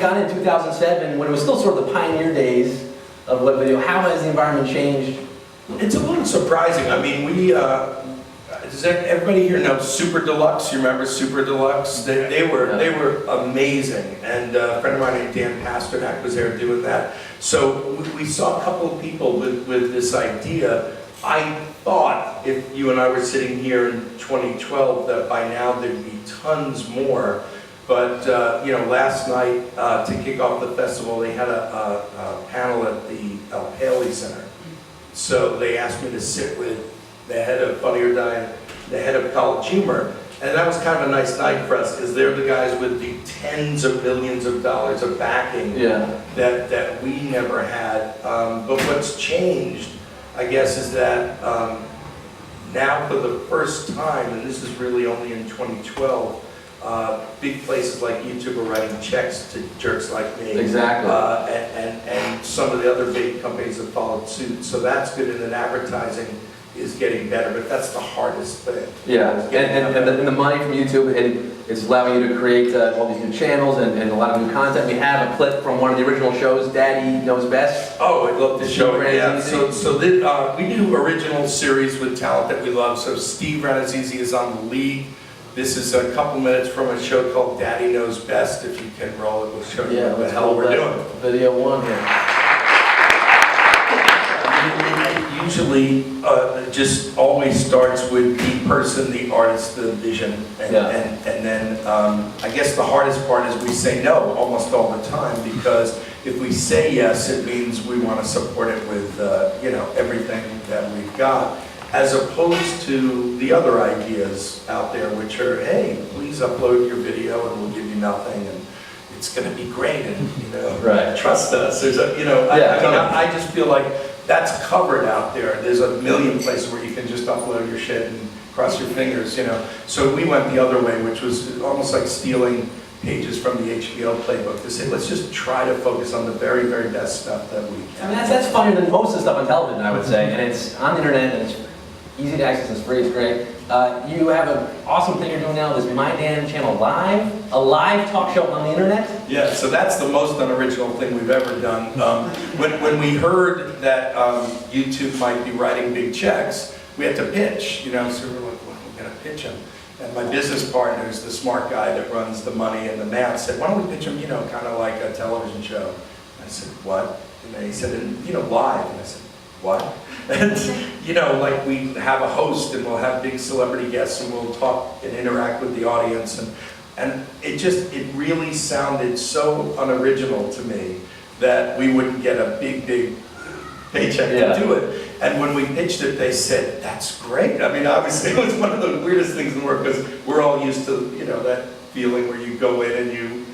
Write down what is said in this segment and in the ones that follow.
got in 2007, when it was still sort of the pioneer days of web video, how has the environment changed? It's a little surprising. I mean, does everybody here know Super Deluxe? You remember Super Deluxe? They were amazing. And a friend of mine named Dan Pasternak was there doing that. So we saw a couple of people with this idea. I thought if you and I were sitting here in 2012 that by now there'd be tons more. But you know, last night to kick off the festival, they had a panel at the Paley Center. So they asked me to sit with the head of Funny or Die, the head of College Humor, and that was kind of a nice night for us because they're the guys with the tens of millions of dollars of backing that we never had. But what's changed, I guess, is that now for the first time, and this is really only in 2012, big places like YouTube are writing checks to jerks like me. Exactly. And some of the other big companies have followed suit. So that's good, and then advertising is getting better, but that's the hardest thing. Yeah, and the money from YouTube, it's allowing you to create all these new channels and a lot of new content. We have a clip from one of the original shows, Daddy Knows Best. Oh, I love this show. Yeah. So we do original series with talent that we love. So Steve Ranazizi is on The League. This is a couple minutes from a show called Daddy Knows Best. If you can roll it, we'll show you what the hell we're doing. Video one here. Usually, just always starts with the person, the artist, the vision, and then I guess the hardest part is we say no almost all the time, because if we say yes, it means we want to support it with you know, everything that we've got, as opposed to the other ideas out there, which are, hey, please upload your video and we'll give you nothing, and it's going to be great, and you know, trust us. There's a, you know, I just feel like that's covered out there. There's a million places where you can just upload your shit and cross your fingers, you know. So we went the other way, which was almost like stealing pages from the HBO playbook to say, let's just try to focus on the very, very best stuff that we can. I mean, that's funnier than most of the stuff on television, I would say, and it's on the internet, and it's easy to access, it's free, it's great. You have an awesome thing you're doing now, this My Damn Channel Live, a live talk show on the internet? Yeah, so that's the most unoriginal thing we've ever done. When we heard that YouTube might be writing big checks, we had to pitch, you know, so we were like, well, we're going to pitch them. And my business partner, who's the smart guy that runs the money and the math, said, why don't we pitch them, you know, kind of like a television show? I said, what? And he said, you know, live. And I said, what? And, you know, like we have a host and we'll have big celebrity guests and we'll talk and interact with the audience. And it really sounded so unoriginal to me that we wouldn't get a big paycheck to do it. And when we pitched it, they said, that's great. I mean, obviously it was one of the weirdest things in the world, because we're all used to, you know, that feeling where you go in and you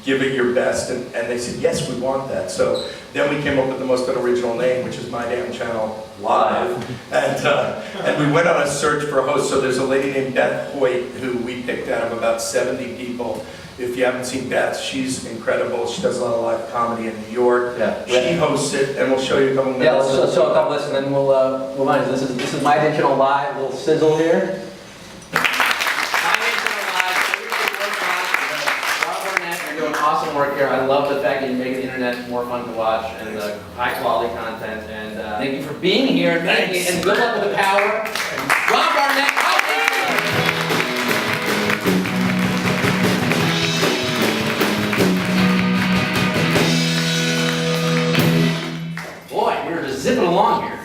give it your best, and they said, yes, we want that. So then we came up with the most unoriginal name, which is My Damn Channel Live. And we went on a search for a host. So there's a lady named Beth Hoyt who we picked out of about 70 people. If you haven't seen Beth, she's incredible. She does a lot of live comedy in New York. She hosts it, and we'll show you a couple minutes. Yeah, let's show a couple of this, and then we'll remind you. This is My Damn Channel Live, a little sizzle here. Awesome work here. I love the fact that you make the internet more fun to watch and the high quality content. And thank you for being here. And good luck with the power. Rob Barnett. Boy, we're just zipping along here.